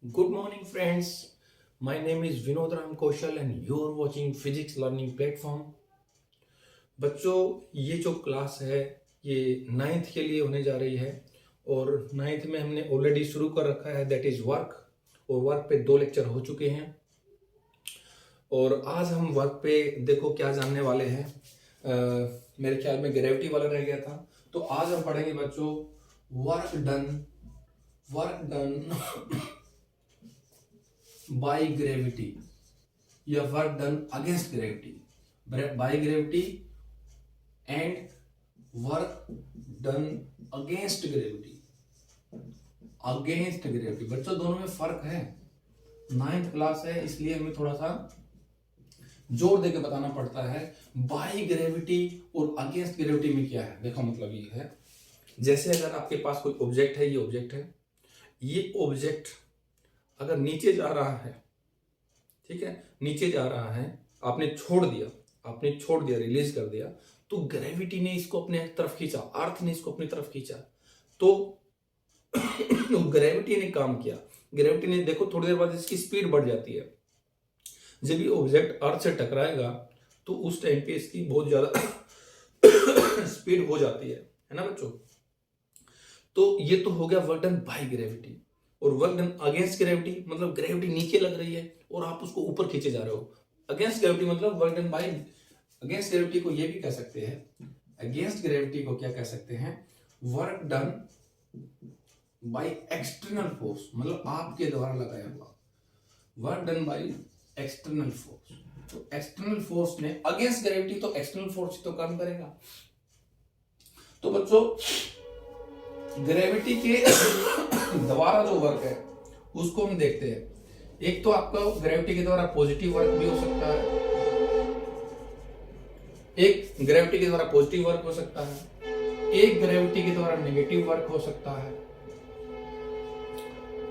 Good morning, friends. My name is Vinod Ram Kaushal and you're watching Physics Learning Platform. बच्चों, ये जो class है ये ninth के लिए होने जा रही है और नाइन्थ में हमने ऑलरेडी शुरू कर रखा है, दैट इज वर्क। और वर्क पे 2 लेक्चर हो चुके हैं और आज हम वर्क पे देखो क्या जानने वाले हैं। मेरे ख्याल में ग्रेविटी वाला रह गया था, तो आज हम पढ़ेंगे बच्चों वर्क डन बाय ग्रेविटी या work done against gravity, by gravity and work done against gravity. बच्चों दोनों में फर्क है, 9th क्लास है इसलिए हमें थोड़ा सा जोर देके बताना पड़ता है बाय ग्रेविटी और अगेंस्ट ग्रेविटी में क्या है। देखो मतलब ये है, जैसे अगर आपके पास कोई ऑब्जेक्ट है, ये ऑब्जेक्ट अगर नीचे जा रहा है, ठीक है, नीचे जा रहा है, आपने छोड़ दिया, रिलीज कर दिया, तो ग्रेविटी ने इसको अपने तरफ खींचा, अर्थ ने इसको अपनी तरफ खींचा, तो ग्रेविटी ने काम किया। ग्रेविटी ने देखो थोड़ी देर बाद इसकी स्पीड बढ़ जाती है। जब ये ऑब्जेक्ट अर्थ से टकराएगा तो उस टाइम पे इसकी बहुत ज्यादा स्पीड हो जाती है ना बच्चों। तो ये तो हो गया वर्क डन बाय ग्रेविटी। और वर्क डन अगेंस्ट ग्रेविटी मतलब ग्रेविटी नीचे लग रही है और आप उसको ऊपर खींचे जा रहे हो। अगेंस्ट ग्रेविटी मतलब work done bye against gravity को ये भी कह सकते हैं, अगेंस्ट ग्रेविटी को क्या कह सकते हैं, work done by external force, मतलब आपके द्वारा लगाया हुआ work done by external force. तो एक्सटर्नल फोर्स ने अगेंस्ट ग्रेविटी, तो एक्सटर्नल फोर्स तो काम करेगा। तो बच्चों ग्रेविटी के द्वारा जो वर्क है उसको हम देखते हैं। एक तो आपका ग्रेविटी के द्वारा पॉजिटिव वर्क भी हो सकता है, एक ग्रेविटी के द्वारा पॉजिटिव वर्क हो सकता है, एक ग्रेविटी के द्वारा नेगेटिव वर्क हो सकता है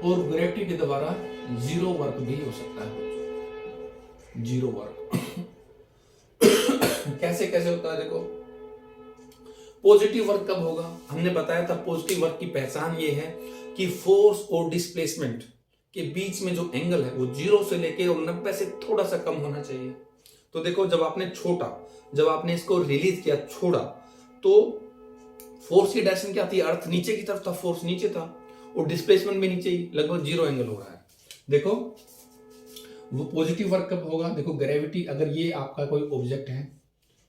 और ग्रेविटी के द्वारा जीरो वर्क भी हो सकता है। जीरो वर्क कैसे कैसे होता है देखो। पॉजिटिव वर्क कब होगा, हमने बताया था पॉजिटिव वर्क की पहचान ये है कि फोर्स और डिस्प्लेसमेंट के बीच में जो एंगल है वो 0 से लेके और 90 से थोड़ा सा कम होना चाहिए। तो देखो जब आपने इसको रिलीज किया, छोड़ा, तो फोर्स की डायरेक्शन क्या थी, अर्थ नीचे की तरफ था, फोर्स नीचे था और डिस्प्लेसमेंट भी नीचे ही, लगभग 0 एंगल हो रहा है। देखो वो पॉजिटिव वर्क कब होगा, देखो ग्रेविटी, अगर ये आपका कोई ऑब्जेक्ट है,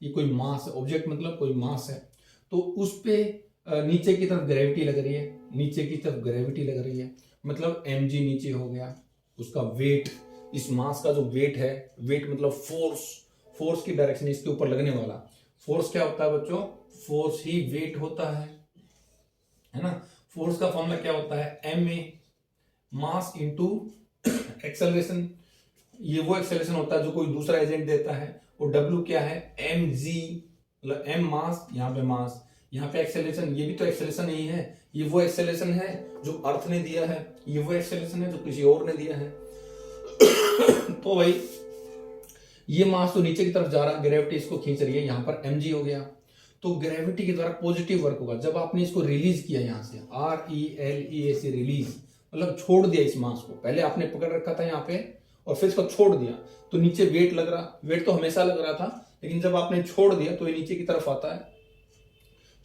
ये कोई मास है, ऑब्जेक्ट मतलब कोई मास है, तो उस पे नीचे की तरफ ग्रेविटी लग रही है, मतलब mg नीचे हो गया, उसका वेट, इस मास का जो वेट है, वेट मतलब फोर्स की डायरेक्शन इसके ऊपर लगने वाला फोर्स क्या होता है बच्चों, फोर्स ही वेट होता है ना। फोर्स का फॉर्मूला क्या होता है, ma मास इंटू एक्सेलरेशन, ये वो एक्सेलरेशन होता है जो कोई दूसरा एजेंट देता है, और w क्या है, mg, मतलब m मास, यहाँ पे एक्सेलरेशन, ये भी तो एक्सेलरेशन ही है, ये वो एक्सेलरेशन है जो अर्थ ने दिया है, ये वो एक्सेलरेशन है जो किसी और ने दिया है। तो भाई ये मास तो नीचे की तरफ जा रहा है, ग्रेविटी इसको खींच रही है, यहाँ पर mg हो गया। तो ग्रेविटी के द्वारा पॉजिटिव वर्क होगा जब आपने इसको रिलीज किया, यहाँ से RELEAC, रिलीज मतलब छोड़ दिया इस मास को। पहले आपने पकड़ रखा था यहाँ पे और फिर इसको छोड़ दिया, तो नीचे वेट लग रहा, वेट तो हमेशा लग रहा था, लेकिन जब आपने छोड़ दिया तो ये नीचे की तरफ आता है।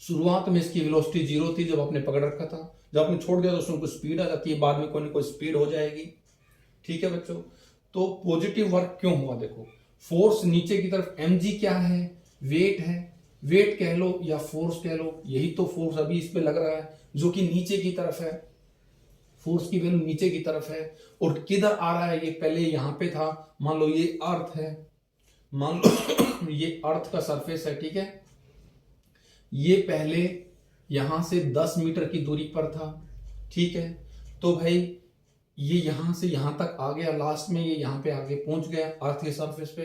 शुरुआत में इसकी वेलोसिटी 0 थी जब आपने पकड़ रखा था, जब आपने छोड़ दिया तो उसमें कुछ स्पीड आ जाती है, बाद में कोई ना कोई स्पीड हो जाएगी। ठीक है बच्चों, तो पॉजिटिव वर्क क्यों हुआ, देखो फोर्स नीचे की तरफ, mg क्या है, वेट है, वेट कह लो या फोर्स कह लो, यही तो फोर्स अभी इस पे लग रहा है जो कि नीचे की तरफ है, फोर्स की वैल्यू नीचे की तरफ है। और किधर आ रहा है, ये पहले यहाँ पे था, मान लो ये अर्थ है, मान लो ये अर्थ का सरफेस है, ठीक है, ये पहले यहां से 10 मीटर की दूरी पर था, ठीक है, तो भाई ये यहां से यहां तक आ गया, लास्ट में ये यहां पे आगे पहुंच गया अर्थ के सरफेस पे,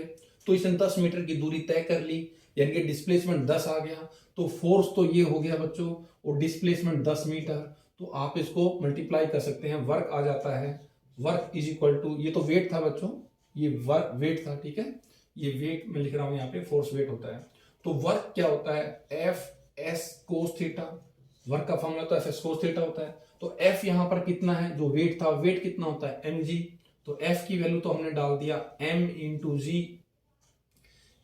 तो इसने 10 मीटर की दूरी तय कर ली, यानी कि डिस्प्लेसमेंट 10 आ गया, तो फोर्स तो ये हो गया बच्चों, और डिस्प्लेसमेंट 10 मीटर, तो आप इसको मल्टीप्लाई कर सकते हैं, वर्क आ जाता है, वर्क इज इक्वल टू, ये तो वेट था बच्चों, ये वर्क वेट था, ठीक है, ये वेट मैं लिख रहा हूं यहाँ पे, फोर्स वेट होता है, तो वर्क क्या होता है, F S cos theta, work का फॉर्मूला तो एफ कोस थीटा होता है। तो एफ यहां पर कितना है, जो वेट था, वेट कितना होता है एम जी। तो एफ की वैल्यू तो हमने डाल दिया एम इंटू जी।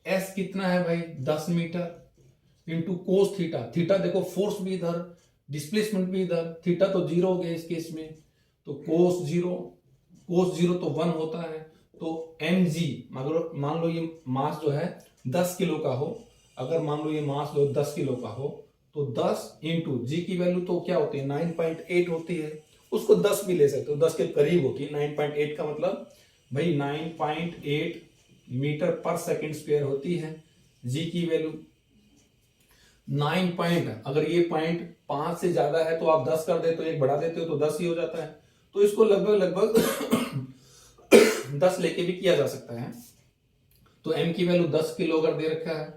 एस कितना है भाई 10 meter into cos theta. Theta देखो फोर्स भी इधर, डिस्प्लेसमेंट भी इधर, थीटा तो जीरो हो गया इस केस में, तो कोस जीरो तो 1 होता है। तो एम जी, मान लो ये मास जो है 10 किलो का हो, अगर मान लो ये मास जो 10 किलो का हो, तो 10 इंटू जी की वैल्यू तो क्या होती है 9.8 होती है, उसको 10 भी ले सकते हो, 10 के करीब होती है। 9.8 का मतलब भाई 9.8 मीटर पर सेकंड स्क्वायर होती है। जी की वैल्यू 9 पॉइंट, अगर ये पॉइंट 5 से ज्यादा है तो आप 10 कर देते हो, एक बढ़ा देते हो तो 10 ही हो जाता है। तो इसको लगभग 10 लेके भी किया जा सकता है। तो m की वैल्यू 10 किलो अगर दे रखा है,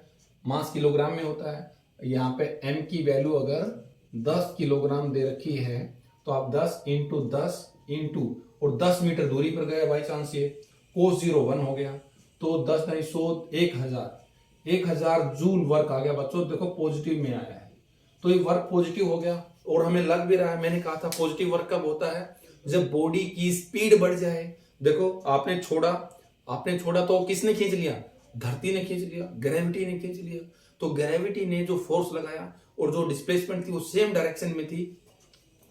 मास किलोग्राम में होता है, यहाँ पे m की वैल्यू अगर 10 किलोग्राम दे रखी है, तो आप 10 इंटू 10 इंटू, और 10 मीटर दूरी पर गया बाई चांस, ये कोस जीरो 1 हो गया, तो 10 नहीं 100 1000 जूल वर्क आ गया बच्चों। देखो पॉजिटिव में आया है, तो ये वर्क पॉजिटिव हो गया और हमें लग भी रहा है। मैंने कहा था पॉजिटिव वर्क कब होता है, जब बॉडी की स्पीड बढ़ जाए। देखो आपने छोड़ा तो किसने खींच लिया, धरती ने खींच लिया, ग्रेविटी ने खींच लिया। तो ग्रेविटी ने जो फोर्स लगाया और जो डिस्प्लेसमेंट थी वो सेम डायरेक्शन में थी,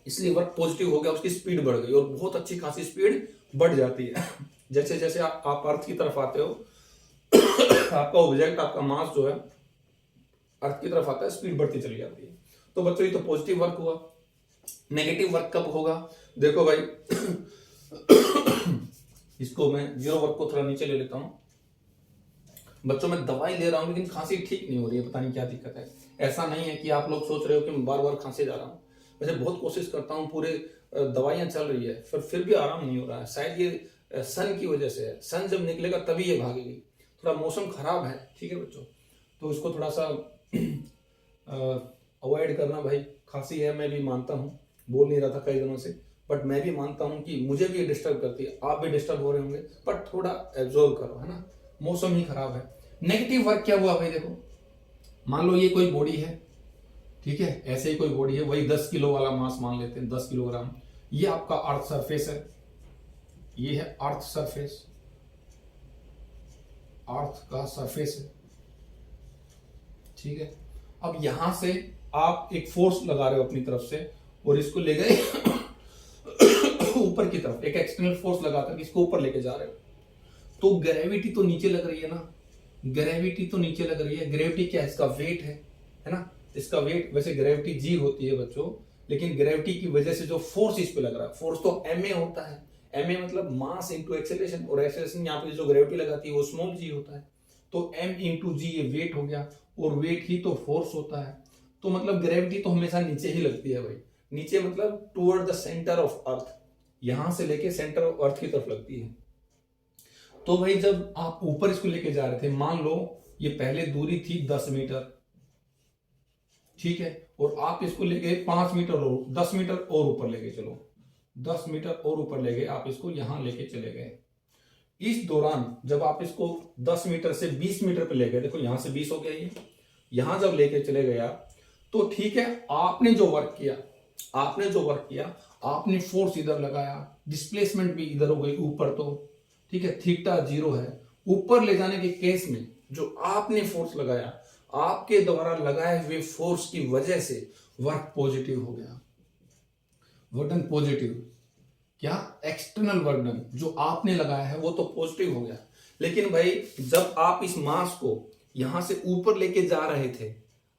इसलिए वर्क पॉजिटिव हो गया, उसकी स्पीड बढ़ गई और बहुत अच्छी खासी स्पीड बढ़ जाती है। जैसे जैसे आप अर्थ की तरफ आते हो, आपका ऑब्जेक्ट, आपका मास जो है अर्थ की तरफ आता है, स्पीड बढ़ती चली जाती है। तो बच्चों ये तो पॉजिटिव वर्क हुआ। नेगेटिव वर्क कब होगा, देखो भाई इसको मैं जीरो वर्क को थोड़ा नीचे ले लेता हूं। बच्चों मैं दवाई ले रहा हूं लेकिन खांसी ठीक नहीं हो रही है, पता नहीं क्या दिक्कत है। ऐसा नहीं है कि आप लोग सोच रहे हो कि मैं बार बार खांसे जा रहा हूं, वैसे बहुत कोशिश करता हूं, पूरे दवाइयां चल रही है, फिर भी आराम नहीं हो रहा है। शायद ये सन की वजह से है, सन जब निकलेगा तभी ये भागेगी। थोड़ा मौसम खराब है, ठीक है बच्चों, तो इसको थोड़ा सा अवॉइड करना भाई। खांसी है, मैं भी मानता हूँ, बोल नहीं रहा था कई दिनों से, बट मैं भी मानता हूँ कि मुझे भी डिस्टर्ब करती है, आप भी डिस्टर्ब हो रहे होंगे, बट थोड़ा एब्जॉर्व करो, है ना, मौसम ही खराब है। नेगेटिव वर्क क्या हुआ भाई, देखो मान लो ये कोई बॉडी है, ठीक है, ऐसे ही कोई बॉडी है, वही 10 किलो वाला मास मान लेते हैं, 10 किलोग्राम। ये आपका अर्थ सरफेस है, ये है अर्थ सरफेस, अर्थ का सरफेस है, ठीक है। अब यहां से आप एक फोर्स लगा रहे हो अपनी तरफ से और इसको ले गए ऊपर की तरफ, एक एक्सटर्नल फोर्स लगाकर इसको ऊपर लेके जा रहे हो, तो ग्रेविटी तो नीचे लग रही है ना, ग्रेविटी तो नीचे लग रही है। ग्रेविटी क्या है, इसका वेट है ना, इसका वेट, वैसे ग्रेविटी जी होती है बच्चों, लेकिन ग्रेविटी की वजह से जो फोर्स इस पे लग रहा है, फोर्स तो एम होता है, एम मतलब मास इंटू एक्सेलरेशन, और एक्सेलरेशन यहाँ पे जो ग्रेविटी लगाती है वो स्मॉल जी होता है। तो एम इंटू जी ये वेट हो गया, और वेट ही तो फोर्स होता है। तो मतलब ग्रेविटी तो हमेशा नीचे ही लगती है भाई, नीचे मतलब toward the centre of earth, यहां से लेके सेंटर ऑफ अर्थ की तरफ लगती है। तो भाई जब आप ऊपर इसको लेके जा रहे थे, मान लो ये पहले दूरी थी 10 मीटर, ठीक है, और आप इसको ले गए 5 मीटर और 10 मीटर और ऊपर ले गए, चलो 10 मीटर और ऊपर ले गए, आप इसको यहां लेके चले गए। इस दौरान जब आप इसको 10 मीटर से 20 मीटर पे ले गए, देखो यहां से 20 हो गया, ये यहां जब लेके चले गया, तो ठीक है, आपने जो वर्क किया, आपने फोर्स इधर लगाया, डिस्प्लेसमेंट भी इधर हो गई ऊपर, तो ठीक है, थीटा 0 है। ऊपर ले जाने के केस में जो आपने फोर्स लगाया, आपके द्वारा लगाए हुए फोर्स की वजह से वर्क पॉजिटिव हो गया, वर्क पॉजिटिव। क्या, एक्सटर्नल वर्क जो आपने लगाया है वो तो पॉजिटिव हो गया, लेकिन भाई जब आप इस मास को यहां से ऊपर लेके जा रहे थे,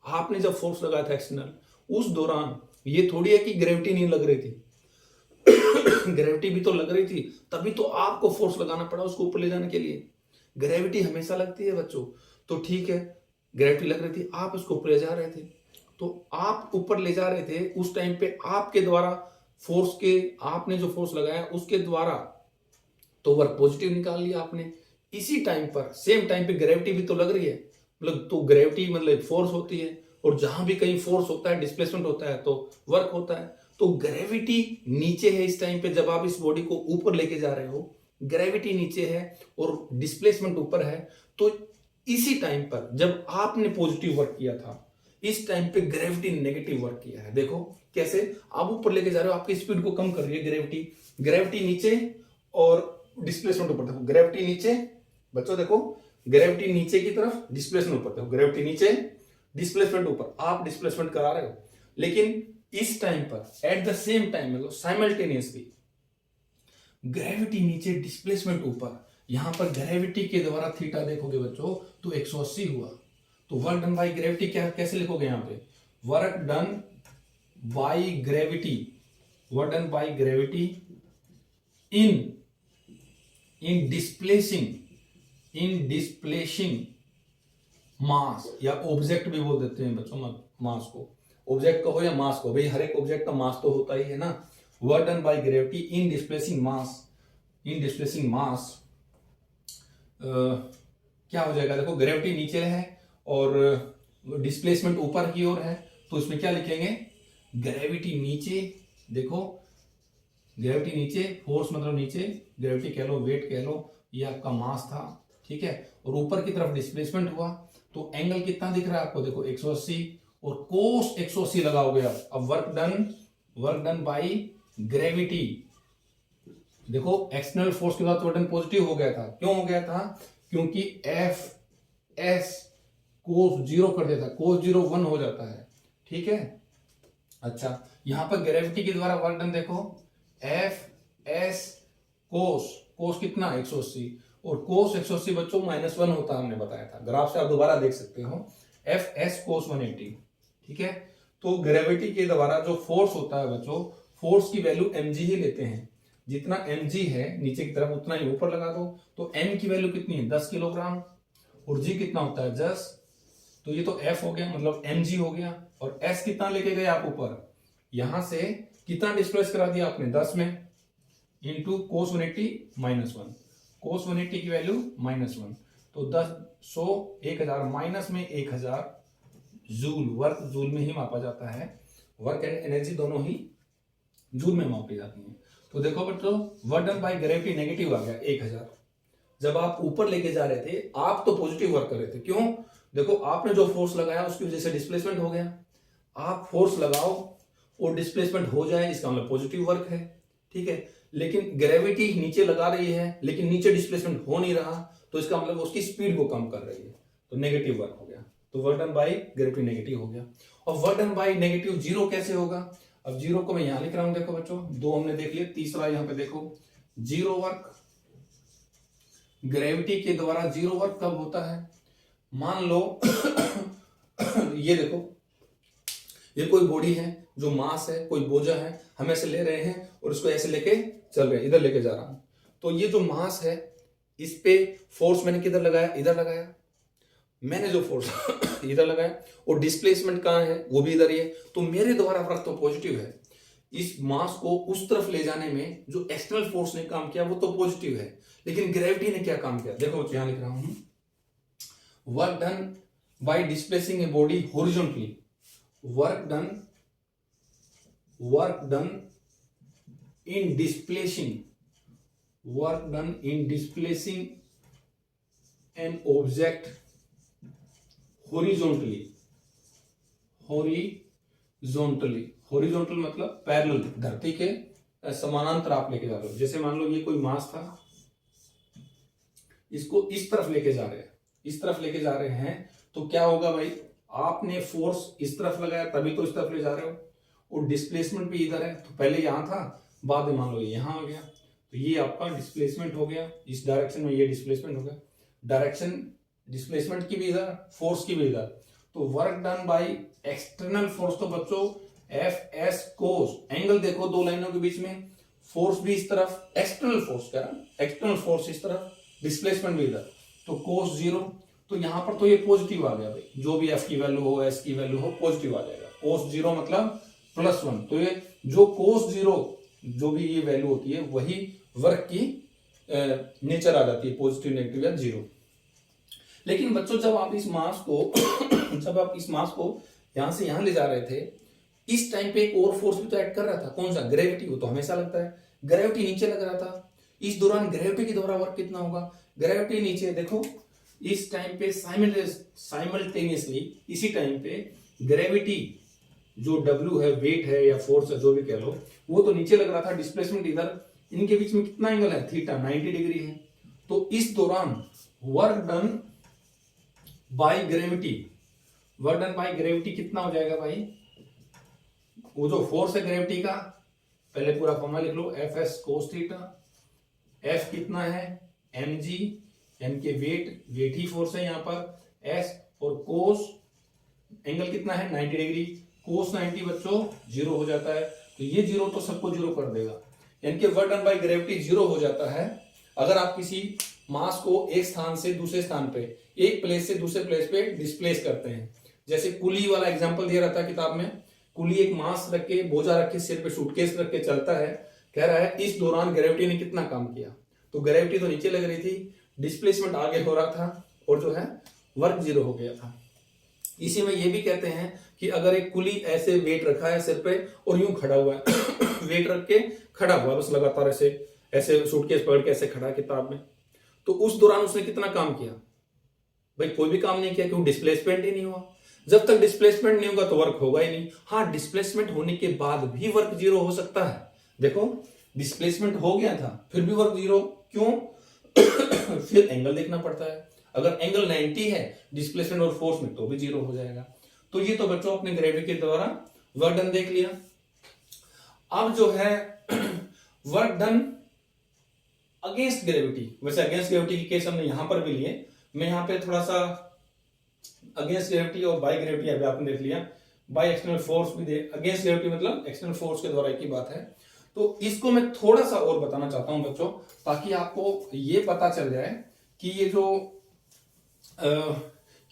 आपने जब फोर्स लगाया था एक्सटर्नल, उस दौरान ये थोड़ी है कि ग्रेविटी नहीं लग रही थी ग्रेविटी भी तो लग रही थी, तभी तो आपको फोर्स लगाना पड़ा उसको ऊपर ले जाने के लिए। ग्रेविटी हमेशा लगती है बच्चों, तो ठीक है, ग्रेविटी लग रही थी, आप उसको ऊपर ले जा रहे थे, तो आप ऊपर ले जा रहे थे, उस टाइम पे आपके द्वारा फोर्स के, आपने जो फोर्स लगाया उसके द्वारा तो वर्क पॉजिटिव निकाल लिया आपने। इसी टाइम पर, सेम टाइम पे ग्रेविटी भी तो लग रही है, मतलब तो ग्रेविटी मतलब फोर्स होती है, और जहां भी कहीं फोर्स होता है, डिस्प्लेसमेंट होता है, तो वर्क होता है। तो ग्रेविटी नीचे है इस टाइम पे, जब आप इस बॉडी को ऊपर लेके जा रहे हो, ग्रेविटी नीचे है और डिस्प्लेसमेंट ऊपर है। तो इसी टाइम पर जब आपने पॉजिटिव वर्क किया था, इस टाइम पे ग्रेविटी नेगेटिव वर्क किया है। देखो कैसे, आप ऊपर लेके जा रहे हो, आपकी स्पीड को कम कर रही है ग्रेविटी। ग्रेविटी नीचे और डिस्प्लेसमेंट ऊपर। देखो ग्रेविटी नीचे, बच्चों देखो ग्रेविटी नीचे की तरफ, डिस्प्लेसमेंट ऊपर। देखो ग्रेविटी नीचे, डिस्प्लेसमेंट ऊपर, आप डिस्प्लेसमेंट करा रहे हो। लेकिन इस टाइम पर एट द सेम टाइम में साइमल्टेनियसली ग्रेविटी नीचे, डिस्प्लेसमेंट ऊपर। यहां पर ग्रेविटी के द्वारा थीटा देखोगे बच्चों तो 180 हुआ। तो वर्क डन बाई ग्रेविटी क्या कैसे लिखोगे यहां पे, work done by gravity, work done by gravity in displacing mass, या ऑब्जेक्ट भी बोल देते हैं बच्चों मास को। ऑब्जेक्ट कहो या मास को, भाई हर एक ऑब्जेक्ट का मास तो होता ही है ना। Work done by gravity in displacing mass, क्या हो जाएगा, देखो ग्रेविटी नीचे है और डिस्प्लेसमेंट ऊपर की ओर है, तो इसमें क्या लिखेंगे, ग्रेविटी नीचे। देखो ग्रेविटी नीचे, फोर्स मतलब नीचे, ग्रेविटी कह लो, वेट कह लो, ये आपका मास था, ठीक है। और ऊपर की तरफ डिस्प्लेसमेंट हुआ, तो एंगल कितना दिख रहा है आपको, देखो 180, और कोस 180 लगाओगे आप। अब वर्क डन बाई ग्रेविटी, देखो एक्सटर्नल फोर्स के बाद वर्क डन पॉजिटिव हो गया था। क्यों हो गया था, क्योंकि एफ एस कोस 0 कर देता, कोस 0 1 हो जाता है, ठीक है। अच्छा, यहां पर ग्रेविटी के द्वारा वर्क डन देखो, एफ एस कोस कितना 180, और कोस 180 बच्चों -1 होता है, हमने बताया था, ग्राफ से आप दोबारा देख सकते हो, एफ एस कोस 180, ठीक है। तो ग्रेविटी के द्वारा जो फोर्स होता है बच्चों, फोर्स की वैल्यू mg ही लेते हैं, जितना mg है नीचे की तरफ उतना ही ऊपर लगा दो। तो m की वैल्यू कितनी है, 10 किलोग्राम, और g कितना होता है 10, तो ये तो f हो गया, मतलब mg हो गया। और s कितना लेके गए आप ऊपर, यहां से कितना डिस्प्लेस करा दिया आपने, 10 में, इंटू कोस 180 -1, कोस 180 की वैल्यू -1, तो 10 100 1000 माइनस में 1000 जूल, वर्क जूल में ही मापा जाता है, वर्क एंड एनर्जी दोनों ही जूल में मापी जाती हैं। तो देखो बच्चों, work done by gravity negative आ गया 1000। जब आप ऊपर लेके जा रहे थे, आप तो पॉजिटिव वर्क कर रहे थे, क्यों, देखो आपने जो फोर्स लगाया उसकी वजह से डिस्प्लेसमेंट हो गया। आप फोर्स लगाओ और डिस्प्लेसमेंट हो जाए, इसका मतलब पॉजिटिव वर्क है, ठीक है। लेकिन ग्रेविटी नीचे लगा रही है, लेकिन नीचे डिस्प्लेसमेंट हो नहीं रहा, तो इसका मतलब उसकी स्पीड को कम कर रही है, तो नेगेटिव वर्क हो गया। तो work done by gravity negative हो गया। और वर्क डन बाय नेगेटिव 0 कैसे होगा, अब 0 को मैं यहां लिख रहा हूं, देखो बच्चों 2 हमने देख लिया, तीसरा यहां पे देखो 0 वर्क, ग्रेविटी के द्वारा 0 वर्क कब होता है, मान लो ये देखो, ये कोई बॉडी है जो मास है, कोई बोझा है, हम ऐसे ले रहे हैं और इसको ऐसे लेके चल रहे हैं, इधर लेके जा रहा हूं, तो ये जो मास है इस पे फोर्स मैंने किधर लगाया, इधर लगाया, मैंने जो फोर्स इधर लगाया, और डिस्प्लेसमेंट कहां है, वो भी इधर ही है, तो मेरे द्वारा वर्क तो पॉजिटिव है। इस मास को उस तरफ ले जाने में जो एक्सटर्नल फोर्स ने काम किया वो तो पॉजिटिव है, लेकिन ग्रेविटी ने क्या काम किया, देखो यहां लिख रहा हूं, work done bye displacing a body horizontally, work done in displacing an object horizontally मतलब पैरेलल, धरती के समानांतर आप लेके जा रहे हो। जैसे मान लो ये कोई मास था, इसको इस तरफ लेके जा रहे हैं, तो क्या होगा भाई, आपने फोर्स इस तरफ लगाया तभी तो इस तरफ ले जा रहे हो, और डिस्प्लेसमेंट भी इधर है, तो पहले यहां था, बाद में मान लो यहां आ गया, तो ये आपका डिस्प्लेसमेंट हो गया, इस डायरेक्शन में ये डिस्प्लेसमेंट हो गया, डायरेक्शन डिस्प्लेसमेंट की भी इधर, फोर्स की भी इधर। तो work done by external force, तो बच्चों एफ एस कोस, एंगल देखो दो लाइनों के बीच में, फोर्स भी इस तरफ, एक्सटर्नल फोर्स कह रहा, एक्सटर्नल फोर्स इस तरफ, डिस्प्लेसमेंट भी इधर, तो कोस 0, तो यहां पर तो ये पॉजिटिव आ गया भाई, जो भी एफ की वैल्यू हो, एस की वैल्यू हो, पॉजिटिव आ जाएगा। कोस 0 मतलब +1, तो ये जो कोस 0 जो भी ये वैल्यू होती है वही वर्क की नेचर आ जाती है, पॉजिटिव नेगेटिव या 0। लेकिन बच्चों जब आप इस मास को यहां से यहां ले जा रहे थे, इस टाइम पे एक और फोर्स भी तो ऐड कर रहा था, कौन सा, ग्रेविटी, वो तो हमेशा लगता है, ग्रेविटी नीचे लग रहा था। इस दौरान ग्रेविटी के द्वारा वर्क कितना होगा, ग्रेविटी नीचे, देखो इस टाइम पे साइमल्टेनियसली इसी टाइम पे ग्रेविटी जो W है, वेट है या फोर्स है, जो भी कह लो, वो तो नीचे लग रहा था, डिस्प्लेसमेंट इधर, इनके बीच में कितना एंगल है, थीटा, 90 डिग्री है। तो इस दौरान work done by gravity, work done by gravity कितना हो जाएगा भाई, वो जो फोर्स है ग्रेविटी का, पहले पूरा फॉर्मूला लिख लो, F S cos theta, F कितना है mg, m के वेट ही फोर्स है यहाँ पर, s और कोस एंगल कितना है 90 डिग्री, कोस 90 बच्चों 0 हो जाता है, तो ये 0 तो सबको 0 कर देगा, यानी कि वर्क डन बाय ग्रेविटी 0 हो जाता है अगर आप किसी मास को एक स्थान से दूसरे स्थान पे, एक प्लेस से दूसरे प्लेस पे डिस्प्लेस करते हैं। जैसे कुली वाला एग्जांपल दिया रहता है किताब में, कुली एक मास रख के, बोझा रख के, सिर पे सूटकेस रख के चलता है, कह रहा है इस दौरान ग्रेविटी ने कितना काम किया, तो ग्रेविटी तो नीचे लग रही थी, डिस्प्लेसमेंट आगे हो रहा था, और जो है वर्क 0 हो गया था। इसी में ये भी कहते हैं कि अगर एक कुली ऐसे वेट रखा है सिर पे और यूं खड़ा हुआ है वेट रख के खड़ा हुआ बस लगातार ऐसे ऐसे सूटकेस पकड़ के ऐसे खड़ा है किताब में, तो उस दौरान उसने कितना काम किया भाई, कोई भी काम नहीं किया, क्यों, डिस्प्लेसमेंट ही नहीं हुआ। जब तक डिस्प्लेसमेंट नहीं होगा तो वर्क होगा ही नहीं। हाँ, डिस्प्लेसमेंट होने के बाद भी वर्क 0 हो सकता है। देखो डिस्प्लेसमेंट हो गया था फिर भी वर्क 0, क्यों फिर एंगल देखना पड़ता है, अगर एंगल 90 है डिस्प्लेसमेंट और फोर्स में तो भी 0 हो जाएगा। तो ये तो बच्चों अपने ग्रेविटी के द्वारा वर्क डन देख लिया। अब जो है वर्क डन अगेंस्ट ग्रेविटी, वैसे अगेंस्ट ग्रेविटी की केस हमने यहां पर भी लिए, मैं यहां पे थोड़ा सा अगेंस्ट ग्रेविटी और बाय ग्रेविटी अभी आपने देख लिया, बाय एक्सटर्नल फोर्स भी दे, अगेंस्ट ग्रेविटी मतलब एक्सटर्नल फोर्स के द्वारा की बात है। तो इसको मैं थोड़ा सा और बताना चाहता हूं बच्चों, ताकि आपको ये पता चल जाए कि ये जो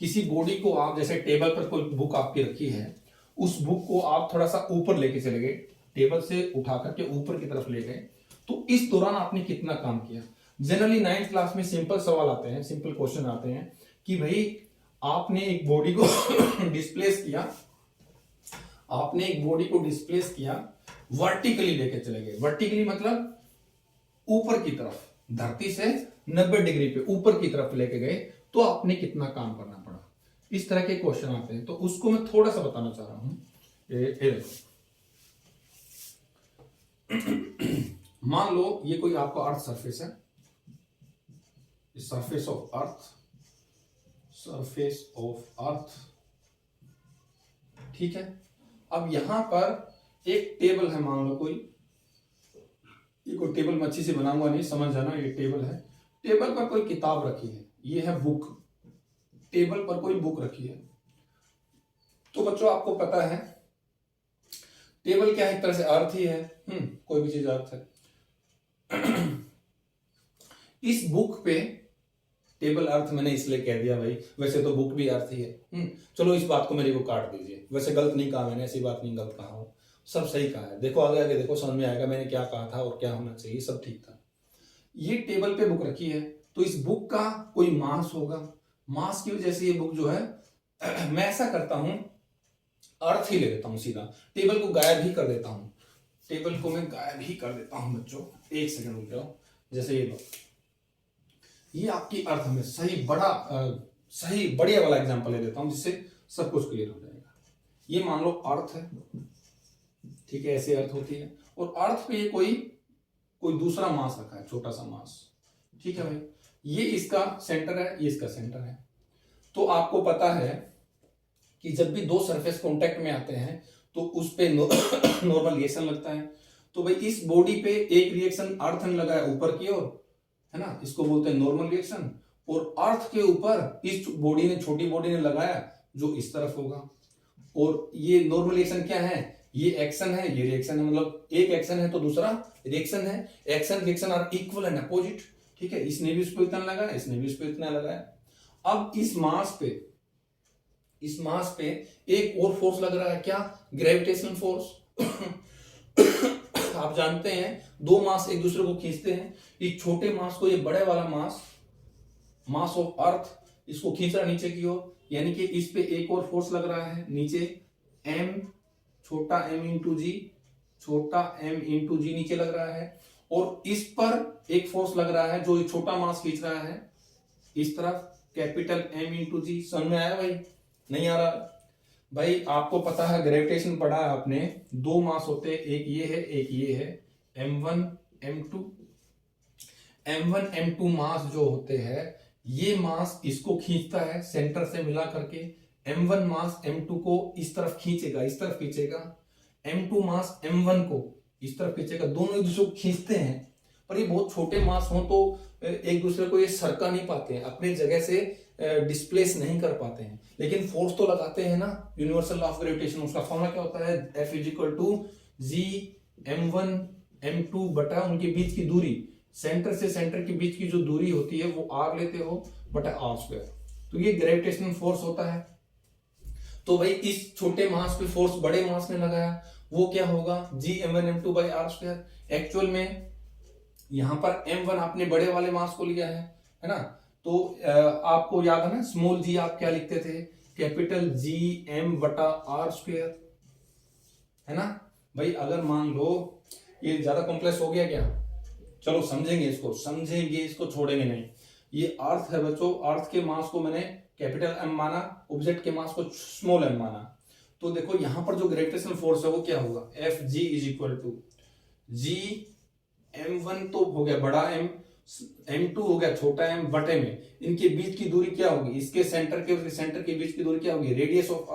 किसी बॉडी को आप, जैसे टेबल पर कोई बुक आपकी रखी है, उस बुक को आप थोड़ा सा ऊपर लेके चले गए, टेबल से उठा करके ऊपर की तरफ ले गए, तो इस दौरान आपने कितना काम किया। जनरली 9th क्लास में सिंपल सवाल आते हैं, सिंपल क्वेश्चन आते हैं कि भाई आपने एक बॉडी को डिस्प्लेस किया, आपने एक बॉडी को डिस्प्लेस किया, वर्टिकली लेके चले गए, वर्टिकली मतलब ऊपर की तरफ, धरती से 90 डिग्री पे ऊपर की तरफ लेके गए, तो आपने कितना काम करना पड़ा। इस तरह के क्वेश्चन आते हैं, तो उसको मैं थोड़ा सा बताना चाह रहा हूं। ये देखो मान लो ये कोई आपका अर्थ सरफेस है, surface of earth, surface of earth, ठीक है। अब यहां पर एक टेबल है, मान लो कोई, ये कोई टेबल मैं अच्छी से बनाऊंगा नहीं, समझ जाना, ये टेबल है, टेबल पर कोई किताब रखी है, ये है बुक, टेबल पर कोई बुक रखी है। तो बच्चों आपको पता है टेबल क्या है, एक तरह से अर्थ ही है, कोई भी चीज अर्थ है। इस बुक पे, टेबल अर्थ मैंने इसलिए कह दिया भाई, वैसे तो बुक भी अर्थ ही है, चलो इस बात को मेरे को काट दीजिए, वैसे गलत नहीं कहा मैंने, ऐसी बात नहीं गलत कहा हूं, सब सही कहा है। देखो आगे आगे देखो समझ में आएगा मैंने क्या कहा था और क्या होना चाहिए, सब ठीक था। ये टेबल पे बुक रखी है, तो इस बुक का कोई मास होगा, मास की वजह से ये बुक जो है मैं ऐसा करता हूं, अर्थ ही ले लेता हूं सीधा, टेबल को गायब ही कर देता हूं, टेबल को मैं गायब ही कर देता हूं बच्चों, एक सेकंड रुक जाओ। जैसे ये लो, ये आपकी अर्थ में सही सही बढ़िया वाला एग्जांपल ले देता हूं जिससे सब कुछ क्लियर हो जाएगा। ये मान लो अर्थ है, ठीक है, ऐसे अर्थ होती है, और अर्थ पे कोई दूसरा मास रखा है, छोटा सा मास, ठीक है भाई, ये इसका सेंटर है, ये इसका सेंटर है। तो आपको पता है कि जब भी दो सरफेस कांटेक्ट में आते हैं तो उस पे नॉर्मल रिएक्शन लगता है। तो भाई इस बॉडी पे एक रिएक्शन अर्थ ने लगाया ऊपर की ओर, है ना, इसको बोलते हैं नॉर्मल रिएक्शन, और अर्थ के ऊपर इस बॉडी ने, छोटी बॉडी ने लगाया जो इस तरफ होगा। और ये नॉर्मल रिएक्शन क्या है, ये एक्शन है, ये रिएक्शन है, मतलब एक एक्शन है तो दूसरा रिएक्शन है, action reaction are equal and opposite, ठीक है, इसने भी उस पर इतना लगाया, इसने भी उस पर इतना लगाया। अब इस मास पे एक और फोर्स लग रहा है, क्या, ग्रेविटेशनल फोर्स। आप जानते हैं दो मास एक दूसरे को खींचते हैं, इस छोटे मास को ये बड़े वाला मास ऑफ अर्थ इसको खींच रहा है नीचे की ओर, यानी कि इस पे एक और फोर्स लग रहा है नीचे, m, छोटा m इंटू जी, छोटा m इंटू जी नीचे लग रहा है, और इस पर एक फोर्स लग रहा है जो ये छोटा मास खींच रहा है इस तरफ, कैपिटल M इंटू जी। समझ में आया भाई, नहीं आ रहा? भाई आपको पता है ग्रेविटेशन पढ़ा है आपने, दो मास होते हैं, एक ये है एक ये है, m1 m2। m1 m2 मास जो होते हैं, ये मास इसको खींचता है सेंटर से मिला करके, m1 मास m2 को इस तरफ खींचेगा, इस तरफ खींचेगा, m2 मास m1 को इस तरफ खींचेगा, दोनों एक दूसरे को खींचते हैं। पर ये बहुत छोटे मास हो तो एक दूसरे को ये सरका नहीं पाते हैं, अपनी जगह से डिस्प्लेस नहीं कर पाते हैं, लेकिन फोर्स तो लगाते हैं ना। यूनिवर्सल लॉ ऑफ ग्रेविटेशन, उसका फॉर्मूला क्या होता है, F is to G m1 m2 बटा उनके बीच की दूरी, सेंटर से सेंटर के बीच की जो दूरी होती है वो r लेते हो बटा r स्क्वायर। तो ये ग्रेविटेशनल फोर्स होता है। तो भाई इस छोटे मास पे फोर्स बड़े मास ने लगाया, वो क्या होगा, जी m1 m2 by r square. Actual में यहां पर m1 आपने बड़े वाले मास को लिया है ना। तो आपको याद है ना, स्मॉल जी आप क्या लिखते थे, कैपिटल जी m बटा r स्क्वायर, है ना। भाई अगर मान लो ये ज्यादा कॉम्प्लेक्स हो गया क्या, चलो समझेंगे इसको छोड़ेंगे नहीं। ये अर्थ है बच्चों, अर्थ के मास को मैंने कैपिटल M माना, ऑब्जेक्ट के मास को स्मॉल m माना। तो देखो यहां पर जो ग्रेविटेशनल फोर्स है वो क्या होगा, F G is equal to G m1 तो हो गया बड़ा M, m2 हो गया छोटा m बटे में इनके बीच की दूरी क्या होगी, इसके सेंटर के बीच की दूरी क्या होगी, रेडियस ऑफ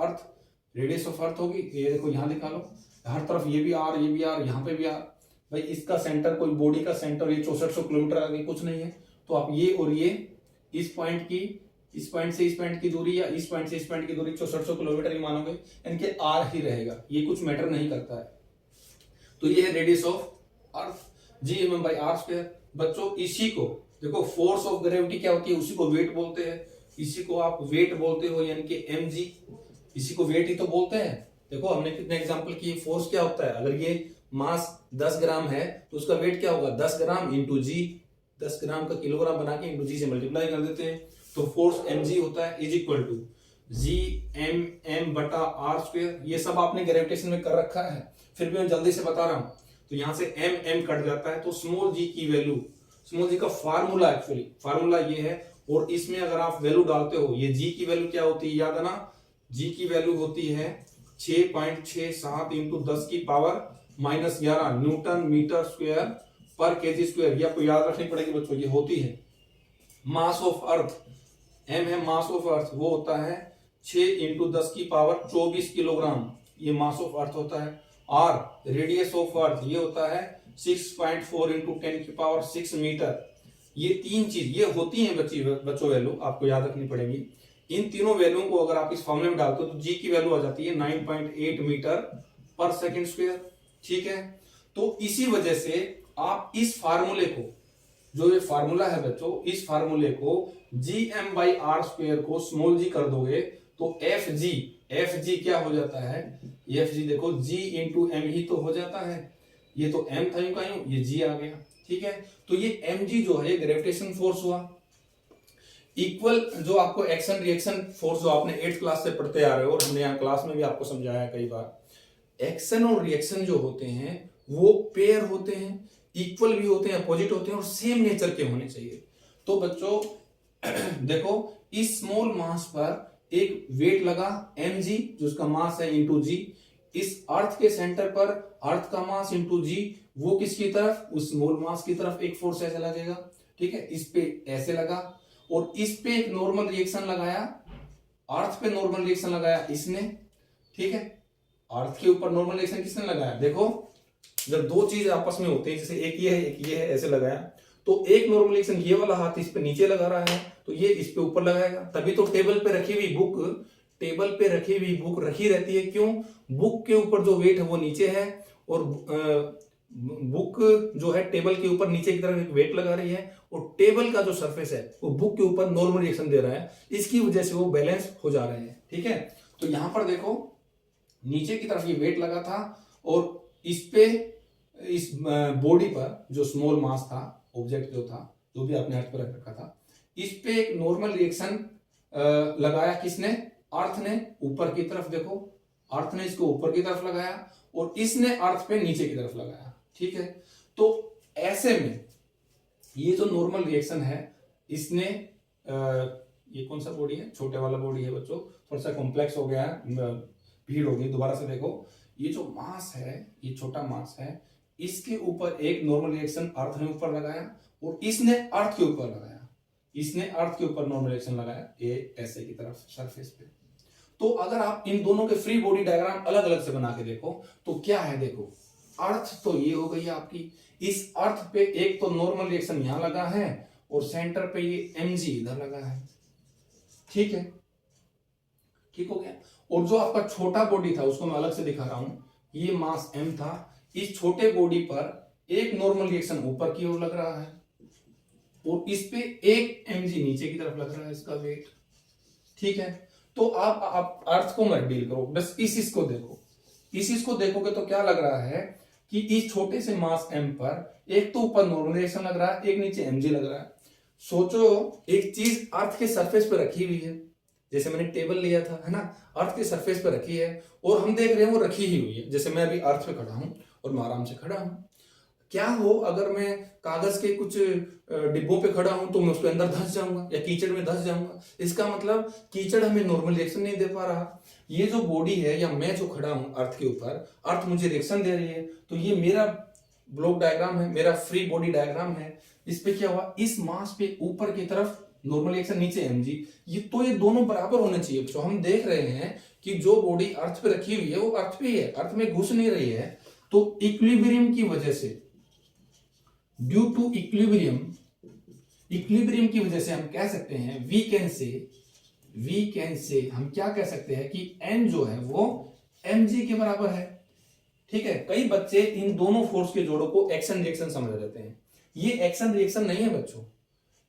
अर्थ होगी। ये देखो यहां लिखा लो, हर तरफ ये भी r ये भी r, यहाँ पे भी r। भाई इसका सेंटर, कोई बॉडी का सेंटर ये 6400 किलोमीटर आगे कुछ नहीं है, तो आप ये और ये इस पॉइंट से इस पॉइंट की दूरी या इस पॉइंट से इस पॉइंट की दूरी 6400 किलोमीटर ही मानोगे, इनके r ही रहेगा, ये कुछ मैटर नहीं करता है। तो ये है radius of earth G M by R square. बच्चों इसी को देखो, फोर्स ऑफ ग्रेविटी क्या होती है, उसी को वेट बोलते हैं, इसी को आप वेट बोलते हो, यानी कि एम जी, इसी को वेट ही तो बोलते हैं। देखो हमने कितने एग्जांपल किए, फोर्स क्या होता है, अगर ये मास 10 ग्राम है तो उसका वेट क्या होगा, 10 ग्राम इंटू जी, 10 ग्राम का किलोग्राम बना के इंटू जी से मल्टीप्लाई कर देते हैं, तो फोर्स एम जी होता है is equal to G M बटा आर स्क्वायर। ये सब आपने ग्रेविटेशन में कर रखा है, फिर भी मैं जल्दी से बता रहा हूं। तो यहां से एम कट जाता है, तो स्मॉल जी की वैल्यू, स्मॉल जी का फार्मूला, एक्चुअली फार्मूला ये है, और इसमें अगर आप वैल्यू डालते हो, ये जी की वैल्यू क्या होती है, याद है ना, जी की वैल्यू होती है 6.67 इंटू 10 की पावर -11 न्यूटन मीटर स्क्वायर पर केजी स्क्वायर। ये आपको याद रखनी पड़ेगी बच्चों, ये होती है मास ऑफ अर्थ, एम है मास ऑफ अर्थ, वो होता है 6 इंटू 10 की पावर 24 किलोग्राम, ये मास ऑफ अर्थ होता है। और रेडियस ऑफ अर्थ ये होता है 6.4 इंटू 10 की पावर 6 मीटर। ये तीन चीज ये होती है बच्चों वैल्यू, आपको याद रखनी पड़ेगी। इन तीनों वैल्यू को अगर आप इस फॉर्मूले में डालते हो तो जी की वैल्यू आ जाती है 9.8 मीटर पर सेकंड स्क्वायर, ठीक है। तो इसी वजह से आप इस फार्मूले को, जो ये फार्मूला है बच्चों, इस फार्मूले को G M by R square को स्मॉल जी कर दोगे तो एफ जी क्या हो जाता है, एफ जी देखो जी इंटू एम ही तो हो जाता है, ये तो एम था यूं का यूं, ये जी आ गया, ठीक है। तो ये एम जी जो है ग्रेविटेशन फोर्स हुआ। इक्वल जो आपको एक्शन रिएक्शन फोर्स जो आपने 8th क्लास से पढ़ते आ रहे हो, और हमने यहाँ क्लास में भी आपको समझाया है कई बार, एक्शन और रिएक्शन जो होते हैं वो पेयर होते हैं, इक्वल भी होते हैं, अपोजिट होते हैं, और सेम नेचर के होने चाहिए। तो बच्चों देखो इस स्मॉल मास पर एक वेट लगा mg, जो उसका मास है, इंटू जी। इस अर्थ के सेंटर पर अर्थ का मास इंटू जी, वो किसकी तरफ, उस स्मॉल मास की तरफ एक फोर्स ऐसे लगेगा, ठीक है। इस पे ऐसे लगा, और इस पे एक नॉर्मल रिएक्शन लगाया, अर्थ पे नॉर्मल रिएक्शन लगाया इसने, ठीक है। अर्थ के ऊपर नॉर्मल रिएक्शन किसने लगाया, देखो जब दो चीज आपस में होते हैं, जैसे एक ये है ऐसे लगाया, तो एक नॉर्मल रिएक्शन ये वाला हाथ इस पे नीचे लगा रहा है, तो ये इस पे ऊपर लगाएगा, तभी तो टेबल पे रखी हुई बुक रखी रहती है। क्यों, बुक के ऊपर जो वेट है वो नीचे है, और बुक जो है टेबल के ऊपर नीचे की तरफ एक वेट लगा रही है, और टेबल का जो सरफेस है वो बुक के ऊपर नॉर्मल रिएक्शन दे रहा है, इसकी वजह से वो बैलेंस हो जा रहे हैं, ठीक है। तो यहां पर देखो नीचे की तरफ ये वेट लगा था, और इस पे, इस बॉडी पर जो स्मॉल मास था, ऑब्जेक्ट जो था, जो भी आपने अर्थ पर रख रखा था, इस पे एक नॉर्मल रिएक्शन लगाया किसने, अर्थ ने, ऊपर की तरफ देखो, अर्थ ने इसको ऊपर की तरफ लगाया, और इसने अर्थ पे नीचे की तरफ लगाया, ठीक है। तो ऐसे में ये जो नॉर्मल रिएक्शन है, इसने ये कौन सा बॉडी है, छोटे वाला बॉडी है बच्चों, थोड़ा सा कॉम्प्लेक्स हो गया है, भीड़ होगी। दोबारा से देखो, ये जो मास है, ये छोटा मास है, इसके ऊपर एक नॉर्मल रिएक्शन अर्थ ने ऊपर लगाया और इसने अर्थ के ऊपर लगाया, इसने अर्थ के ऊपर नॉर्मल रिएक्शन लगाया, ये ऐसे की तरफ सरफेस पे। तो अगर आप इन दोनों के फ्री बॉडी डायग्राम अलग अलग से बना के देखो तो क्या है, देखो अर्थ तो ये हो गई आपकी, इस अर्थ पे एक तो नॉर्मल रिएक्शन यहां लगा है और सेंटर पे ये mg इधर लगा है, ठीक है, ठीक हो गया। और जो आपका छोटा बॉडी था उसको मैं अलग से दिखा रहा हूं, ये मास m था, इस छोटे बॉडी पर एक नॉर्मल रिएक्शन ऊपर की ओर लग रहा है और इस पे एक mg नीचे की तरफ लग रहा है, इसका वेट, ठीक है। तो आप अर्थ को मत डील करो, बस इस को देखो, इस को देखोगे तो क्या लग रहा है कि इस छोटे से मास m पर एक तो ऊपर नॉर्मल रिएक्शन लग रहा है, एक नीचे mg लग रहा है। सोचो एक चीज अर्थ के सरफेस पे रखी हुई है, जैसे मैंने टेबल लिया था, है ना, अर्थ के सरफेस पे रखी है और हम देख रहे हैं वो रखी ही हुई है। जैसे मैं अभी अर्थ पे खड़ा हूं और मैं आराम से खड़ा हूं, क्या हो अगर मैं कागज के कुछ डिब्बों पे खड़ा हूं तो मैं उसके अंदर धंस जाऊंगा या कीचड़ में धंस जाऊंगा। इसका मतलब कीचड़ हमें नॉर्मल रिएक्शन नहीं दे पा रहा। ये जो बॉडी है या मैं जो खड़ा हूं अर्थ के ऊपर, अर्थ मुझे रिएक्शन दे रही है, तो ये मेरा ब्लॉक डायग्राम है, मेरा फ्री बॉडी डायग्राम है। इस पे क्या हुआ, इस मास पे ऊपर की तरफ नॉर्मल रिएक्शन, नीचे mg, ये दोनों बराबर होने चाहिए। तो हम देख रहे हैं कि जो बॉडी अर्थ पे रखी हुई है वो अर्थ पे ही है, अर्थ में घुस नहीं रही है। तो इक्विलिब्रियम की वजह से, ड्यू टू इक्विलिब्रियम की वजह से हम कह सकते हैं, वी कैन से हम क्या कह सकते हैं कि n जो है वो mg के बराबर है, ठीक है। कई बच्चे इन दोनों फोर्स के जोड़ों को एक्शन रिएक्शन समझ लेते हैं। ये एक्शन रिएक्शन नहीं है बच्चों,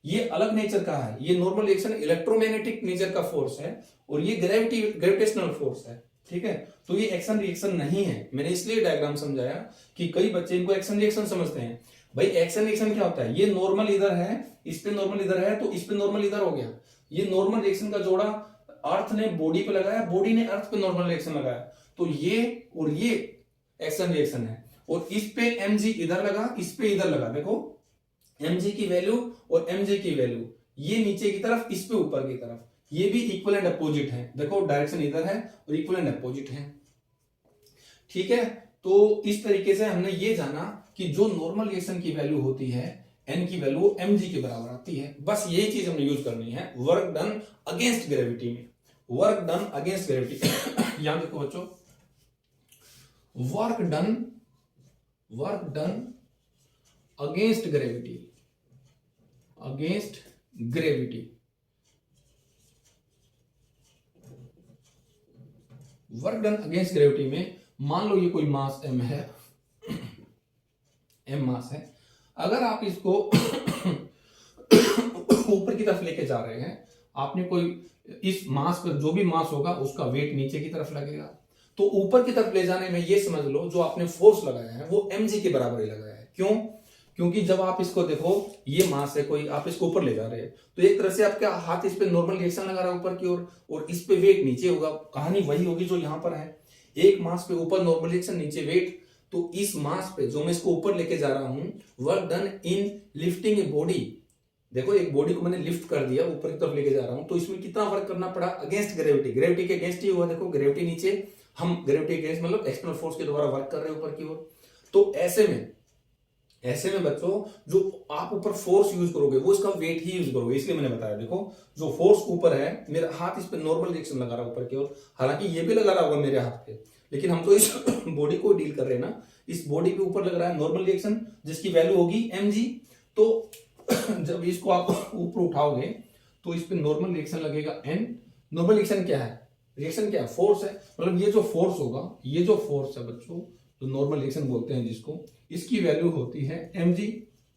ये अलग नेचर का है। ये नॉर्मल रिएक्शन इलेक्ट्रोमैग्नेटिक नेचर का फोर्स है और ये ग्रेविटेशनल फोर्स है, ठीक है। तो ये एक्शन रिएक्शन नहीं है। मैंने इसलिए डायग्राम समझाया कि कई बच्चे इनको एक्शन रिएक्शन समझते हैं। भाई एक्शन रिएक्शन क्या होता है, ये नॉर्मल इधर है, इस पे नॉर्मल इधर है, तो इस पे नॉर्मल इधर हो गया। ये नॉर्मल रिएक्शन का जोड़ा अर्थ ने बॉडी पे लगाया, बॉडी ने अर्थ पे नॉर्मल रिएक्शन लगाया, तो ये और ये एक्शन रिएक्शन है। और इस पे mg इधर लगा, इस पे इधर लगा, देखो mg की वैल्यू और mg की वैल्यू, ये नीचे की तरफ, इस पे ऊपर की तरफ, ये भी इक्वल एंड अपोजिट है। देखो डायरेक्शन इधर है और इक्वल एंड अपोजिट है, ठीक है। तो इस तरीके से हमने ये जाना कि जो नॉर्मल रिएक्शन की वैल्यू होती है n की वैल्यू mg के बराबर आती है। बस यही चीज हमने यूज करनी है वर्क डन अगेंस्ट ग्रेविटी में, वर्क डन अगेंस्ट ग्रेविटी। यहां देखो बच्चों, work done against gravity, work done against gravity में मान लो ये कोई मास m है, m मास है। अगर आप इसको ऊपर की तरफ लेके जा रहे हैं, आपने कोई इस मास पर, जो भी मास होगा उसका वेट नीचे की तरफ लगेगा, तो ऊपर की तरफ ले जाने में ये समझ लो जो आपने फोर्स लगाया है वो mg के बराबर ही लगाया है। क्यों? क्योंकि जब आप इसको देखो, ये मास है कोई, आप इसको ऊपर ले जा रहे हैं, तो एक तरह से आपका हाथ इस पे नॉर्मल रिएक्शन लगा रहा है ऊपर की ओर और इस पे वेट नीचे होगा। कहानी वही होगी जो यहां पर है, एक मास पे ऊपर नॉर्मल रिएक्शन, नीचे वेट। तो इस मास पे जो मैं इसको ऊपर लेके जा रहा हूं, work done in lifting a body, देखो एक बॉडी को मैंने लिफ्ट कर दिया, ऊपर की तरफ लेके जा रहा हूं, तो इसमें कितना वर्क करना पड़ा अगेंस्ट ग्रेविटी, ग्रेविटी के अगेंस्ट ही हुआ। देखो ग्रेविटी नीचे, हम ग्रेविटी के अगेंस्ट मतलब एक्सटर्नल फोर्स के द्वारा वर्क कर रहे हैं ऊपर की ओर। तो ऐसे में बच्चों जो आप ऊपर फोर्स यूज करोगे वो इसका वेट ही यूज करोगे, इसलिए मैंने बताया। देखो जो फोर्स ऊपर है, मेरा हाथ इस पे नॉर्मल रिएक्शन लगा रहा है ऊपर की ओर, हालांकि ये भी लगा रहा होगा मेरे हाथ पे, लेकिन हम तो इस बॉडी को डील कर रहे हैं ना। इस बॉडी के ऊपर लग रहा है नॉर्मल रिएक्शन जिसकी वैल्यू होगी mg। तो जब इसको आप ऊपर उठाओगे तो इस पे नॉर्मल रिएक्शन लगेगा n। नॉर्मल रिएक्शन क्या है, रिएक्शन क्या है, फोर्स है। मतलब ये जो फोर्स होगा, ये जो फोर्स है बच्चों, जो नॉर्मल रिएक्शन बोलते हैं जिसको, इसकी वैल्यू होती है mg।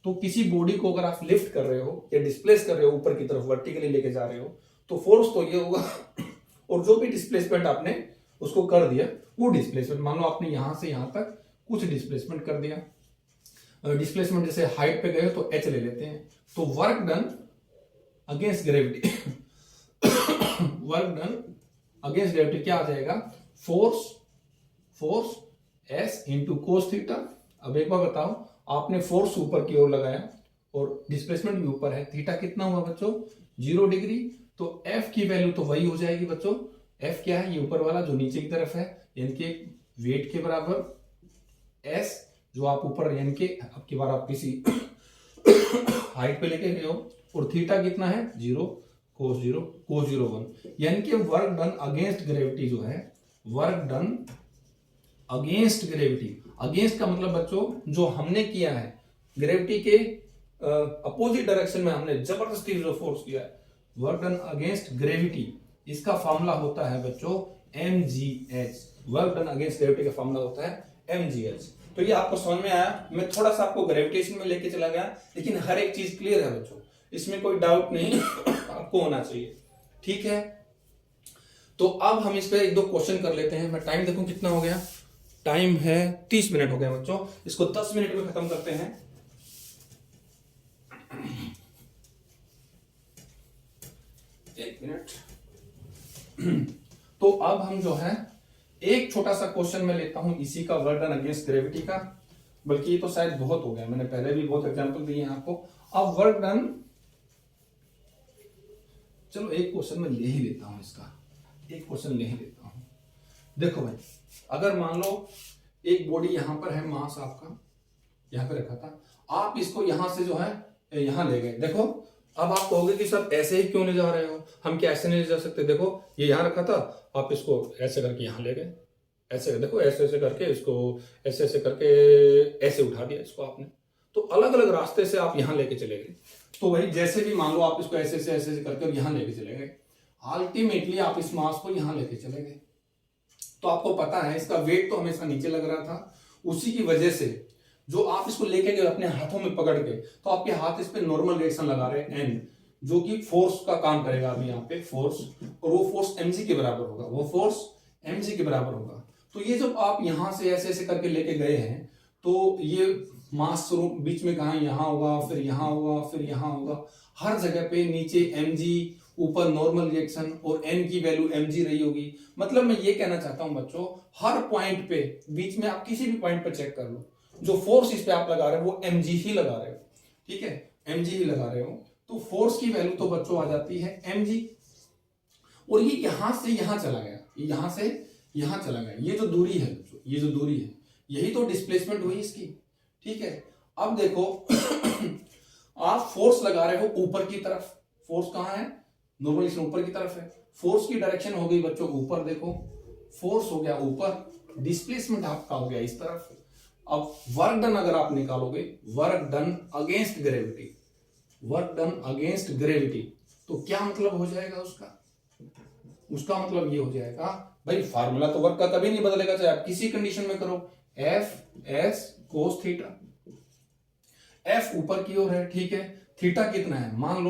तो किसी बॉडी को अगर आप लिफ्ट कर रहे हो या डिस्प्लेस कर रहे हो ऊपर की तरफ, वर्टिकली लेके जा रहे हो, तो फोर्स तो ये होगा और जो भी डिस्प्लेसमेंट आपने उसको कर दिया, वो डिस्प्लेसमेंट, मान लो आपने यहां से यहां तक कुछ डिस्प्लेसमेंट कर दिया, डिस्प्लेसमेंट जैसे हाइट पे गए तो h ले लेते हैं, तो work done against gravity work done against gravity क्या आ जाएगा, force s into cos theta. अब एक बार बताओ, आपने फोर्स ऊपर की ओर लगाया और डिस्प्लेसमेंट भी ऊपर है, थीटा कितना हुआ बच्चों, 0 डिग्री। तो f की वैल्यू तो वही हो जाएगी बच्चों, एफ क्या है, ये ऊपर वाला जो नीचे की तरफ है, यानी कि वेट के बराबर एस जो आप ऊपर यानी कि आपकी बार आप किसी हाइट पे लेके गए हो, और थीटा कितना है 0 cos 0 1, यानी कि वर्क डन अगेंस्ट ग्रेविटी जो है, work done against gravity, against का मतलब बच्चों जो हमने किया है ग्रेविटी के अपोजिट डायरेक्शन में हमने जबरदस्ती जो फोर्स किया है, वर्क डन अगेंस्ट ग्रेविटी, इसका फॉर्मूला होता है बच्चों mgh, work done against gravity का फॉर्मूला होता है mgh। तो ये आपको समझ में आया, मैं थोड़ा सा आपको ग्रेविटेशन में लेके चला गया, लेकिन हर एक चीज क्लियर है बच्चों, इसमें कोई डाउट नहीं आपको होना चाहिए, ठीक है। तो अब हम इस पे एक दो क्वेश्चन कर लेते हैं। मैं टाइम देखूं कितना हो गया, टाइम है 30 मिनट हो गया बच्चों, इसको 10 मिनट में खत्म करते हैं। एक मिनट। तो अब हम जो है एक छोटा सा क्वेश्चन मैं लेता हूं इसी का, वर्क डन अगेंस्ट ग्रेविटी का, बल्कि ये तो शायद बहुत हो गया, मैंने पहले भी बहुत एग्जांपल दिए हैं आपको। अब वर्क डन, चलो एक क्वेश्चन मैं ले ही लेता हूं इसका, एक क्वेश्चन ले ही लेता हूं। देखो भाई, अगर मान लो एक बॉडी यहां पर है, मास आपका यहां पे रखा था, आप इसको यहां से जो है यहां ले गए। देखो अब आप कहोगे कि सर ऐसे ही क्यों ले जा रहे हो, हम क्या ऐसे नहीं ले जा सकते? देखो ये यहां रखा था, आप इसको ऐसे करके यहां ले गए, ऐसे देखो ऐसे ऐसे करके इसको ऐसे ऐसे करके ऐसे उठा दिया इसको आपने, तो अलग अलग रास्ते से आप यहां लेके चले गए। तो वही जैसे भी मान लो आप इसको ऐसे ऐसे ऐसे करके यहां लेके चले गए, अल्टीमेटली आप इस मास को यहां लेके चले गए। तो आपको पता है इसका वेट तो हमेशा नीचे लग रहा था, उसी की वजह से जो आप इसको लेके गए अपने हाथों में पकड़ के, तो आपके हाथ इस पे नॉर्मल रिएक्शन लगा रहे हैं एन, जो कि फोर्स का काम करेगा अभी यहाँ पे फोर्स, और वो फोर्स mg के बराबर होगा, वो फोर्स mg के बराबर होगा। तो ये जब आप यहां से ऐसे ऐसे करके लेके गए हैं, तो ये मास बीच में कहा, यहां होगा, फिर यहां होगा, फिर यहां होगा, हर जगह पे नीचे mg, ऊपर नॉर्मल रिएक्शन, और n की वैल्यू mg रही होगी। मतलब मैं ये कहना चाहता हूं बच्चों, हर पॉइंट पे बीच में आप किसी भी पॉइंट पे चेक कर लो, जो फोर्स इस पे आप लगा रहे हो वो mg ही लगा रहे हो, ठीक है, mg ही लगा रहे हो। तो फोर्स की वैल्यू तो बच्चों आ जाती है mg, और ये यहां से यहां चला गया, यहां से यहां चला गया, ये जो दूरी है बच्चों, ये जो दूरी है, यही तो डिस्प्लेसमेंट हुई इसकी, ठीक है। अब देखो आप फोर्स लगा रहे हो ऊपर की तरफ, फोर्स कहां है, नॉर्मली ऊपर की तरफ है, फोर्स की डायरेक्शन हो गई बच्चों ऊपर, देखो फोर्स हो गया ऊपर, डिस्प्लेसमेंट आपका हो गया इस तरफ। अब वर्क डन अगर आप निकालोगे, work done against gravity, work done against gravity, तो क्या मतलब हो जाएगा उसका? उसका मतलब ये हो जाएगा भाई, फार्मूला तो वर्क का कभी नहीं बदलेगा, चाहे आप किसी कंडीशन में करो, F S cos theta, F ऊपर की ओर है, ठीक है, थीटा कितना है, मान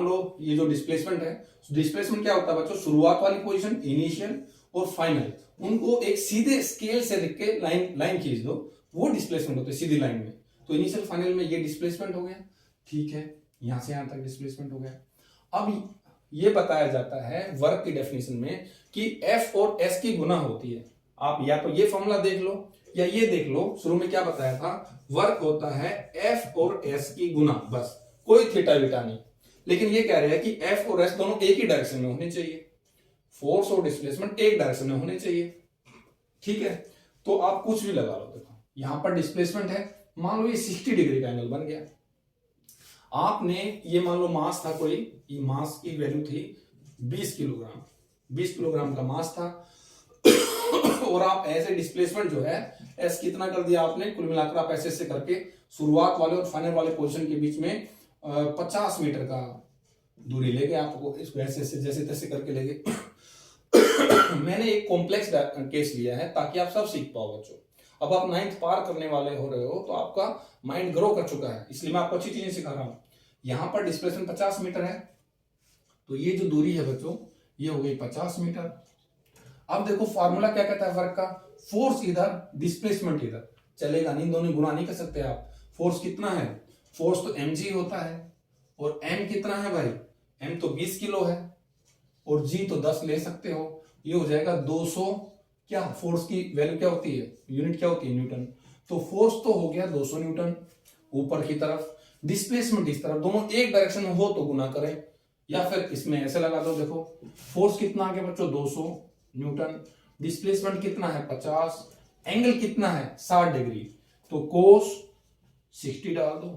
लो ये जो डिस्प्लेसमेंट है, डिस्प्लेसमेंट क्या होता है बच्चों, शुरुआत वाली पोजीशन, इनिशियल और फाइनल, उनको एक सीधे स्केल से लिख के लाइन खींच दो, वो डिस्प्लेसमेंट होता है सीधी लाइन में। तो इनिशियल फाइनल में ये डिस्प्लेसमेंट हो गया, ठीक है, यहां से यहां तक डिस्प्लेसमेंट हो गया। अब ये बताया जाता है वर्क की डेफिनेशन में कि एफ और एस की गुना होती है। आप या तो ये फॉर्मूला देख लो या ये देख लो, शुरू में क्या बताया था, वर्क होता है एफ और एस की गुना, बस, कोई थीटा वीटा नहीं। लेकिन ये कह रहे हैं कि एफ और एस दोनों एक ही डायरेक्शन में होने चाहिए, फोर्स और डिस्प्लेसमेंट एक डायरेक्शन में होने चाहिए, ठीक है। तो आप कुछ भी लगा लो, देखो यहां पर डिस्प्लेसमेंट है, मान लो ये 60 डिग्री का एंगल बन गया, आपने ये मान लो मास था कोई, ये मास की वैल्यू थी 20 किलोग्राम, 20 किलोग्राम का मास था और आप ऐसे डिस्प्लेसमेंट जो है एस कितना कर दिया आपने, कुल मिलाकर आप ऐसे ऐसे करके शुरुआत वाले और फाइनल वाले पोजीशन के बीच में 50 मीटर का दूरी ले गए, आपको इसको ऐसे ऐसे जैसे तैसे करके ले गए। मैंने एक कॉम्प्लेक्स केस लिया है ताकि आप सब सीख पाओ बच्चों। अब आप 9th पार करने वाले हो रहे हो, तो आपका माइंड ग्रो कर चुका है, इसलिए मैं आपको अच्छी चीजें सिखा रहा हूं। यहां पर डिस्प्लेसमेंट 50 मीटर है, तो ये जो दूरी है बच्चों, ये हो गई 50 मीटर। अब देखो फार्मूला क्या कहता है वर्क का, फोर्स इधर डिस्प्लेसमेंट इधर, चलेगा नहीं, दोनों गुना नहीं कर सकते आप। फोर्स कितना है, फोर्स तो mg होता है, और m कितना है भाई, m तो 20 किलो है, और g तो 10 ले सकते हो, ये हो जाएगा 200। क्या फोर्स की वैल्यू क्या होती है, यूनिट क्या होती है, न्यूटन। तो फोर्स तो हो गया 200 न्यूटन ऊपर की तरफ, डिस्प्लेसमेंट इस तरफ, दोनों एक डायरेक्शन में हो तो गुना करें, या फिर इसमें ऐसे लगा दो, देखो फोर्स कितना आ गया बच्चों 200 न्यूटन, डिस्प्लेसमेंट कितना है 50, एंगल कितना है 60 डिग्री, तो कोस 60 डाल दो।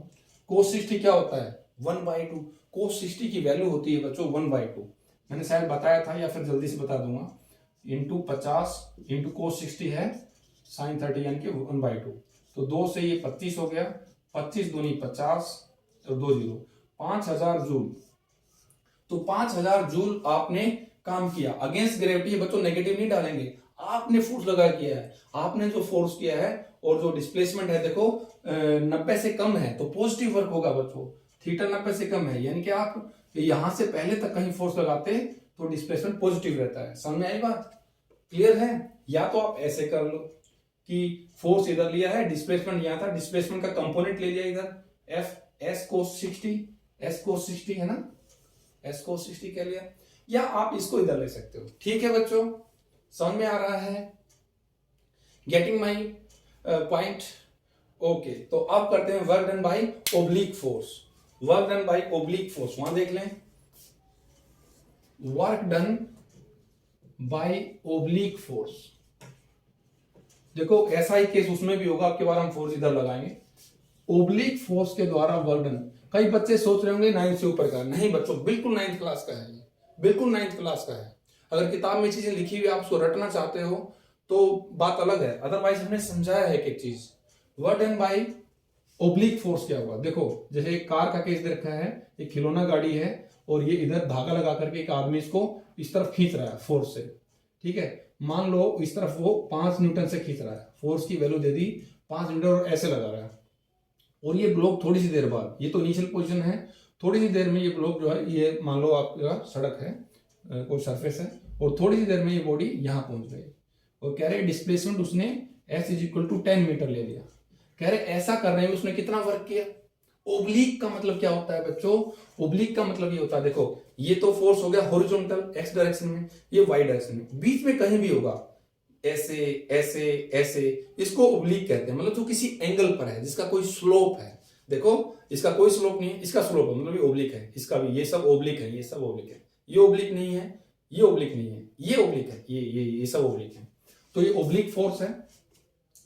कोस 60 क्या होता है 1/2, कोस 60 की वैल्यू होती है बच्चों 1/2, मैंने शायद बताया था या फिर जल्दी से बता दूंगा, इंटू 50 इंटू कोस 60 है sin 30 यानी कि 1/2, तो 2 से ये 25 हो गया, 25 दूनी 50 और 2 जीरो 5000 जूल। तो 5000 जूल आपने काम किया अगेंस्ट ग्रेविटी। बच्चों नेगेटिव नहीं डालेंगे, आपने फोर्स लगा किया है, आपने जो फोर्स किया है और जो डिस्प्लेसमेंट है देखो 90 से कम है तो पॉजिटिव वर्क होगा बच्चों, थीटा 90 से कम है, यानी कि आप यहां से पहले तक कहीं फोर्स लगाते तो डिस्प्लेसमेंट पॉजिटिव रहता है। समझ में आई बात, क्लियर है। या तो आप ऐसे कर लो कि फोर्स इधर लिया है, डिस्प्लेसमेंट यहां था, डिस्प्लेसमेंट का कंपोनेंट ले लिया इधर एफ एस कोस 60 है ना, एस कोस 60 कह लिया, या आप इसको इधर ले सकते हो। ठीक है बच्चों, समझ में आ रहा है, गेटिंग माई पॉइंट। ओके, तो अब करते हैं work done bye oblique force. Work done bye oblique force वहां देख लें, work done bye oblique force. देखो ऐसा ही केस उसमें भी होगा, आपके बार हम फोर्स इधर लगाएंगे, ओब्लिक फोर्स के द्वारा वर्क डन। कई बच्चे सोच रहे होंगे 9th से ऊपर का, नहीं बच्चों बिल्कुल 9th क्लास का है, बिल्कुल 9th क्लास का है। अगर किताब में चीजें लिखी हुई आप उसको रटना चाहते हो तो बात अलग है, अदरवाइज हमने समझाया है एक चीज। Work done bye oblique force क्या हुआ, देखो जैसे एक कार का केस दे रखा है, एक खिलौना गाड़ी है और ये इधर धागा लगा करके एक आदमी इसको इस तरफ खींच रहा है फोर्स से, ठीक है, मान लो इस तरफ वो 5 न्यूटन से खींच रहा है, फोर्स की वैल्यू दे दी 5 न्यूटन और ऐसे लगा रहा है, और ये ब्लॉक थोड़ी सी देर बाद, ये तो इनिशियल पोजीशन है, थोड़ी सी देर में ये ब्लॉक जो है, ये मान लो आपका सड़क है, कोई सरफेस है, और थोड़ी सी देर में ये बॉडी यहां पहुंच गई, और कह रहे डिस्प्लेसमेंट उसने s = 10 मीटर ले लिया। कह रहे ऐसा करने में उसने कितना वर्क किया। ओब्लिक का मतलब क्या होता है बच्चों, ओब्लिक का मतलब ये होता है, देखो ये तो फोर्स हो गया हॉरिजॉन्टल एक्स डायरेक्शन में, ये वाई डायरेक्शन में, बीच में कहीं भी होगा ऐसे ऐसे ऐसे, इसको ओब्लिक कहते हैं, मतलब जो किसी एंगल पर है जिसका कोई स्लोप है। देखो इसका कोई स्लोप नहीं है, इसका स्लोप है मतलब ये ओब्लिक है, इसका भी, ये सब ओब्लिक है, ये सब ओब्लिक है, ये ओब्लिक नहीं है, ये ओब्लिक नहीं है, ये ओब्लिक है, ये सब ओब्लिक है। तो ये ओब्लिक फोर्स है,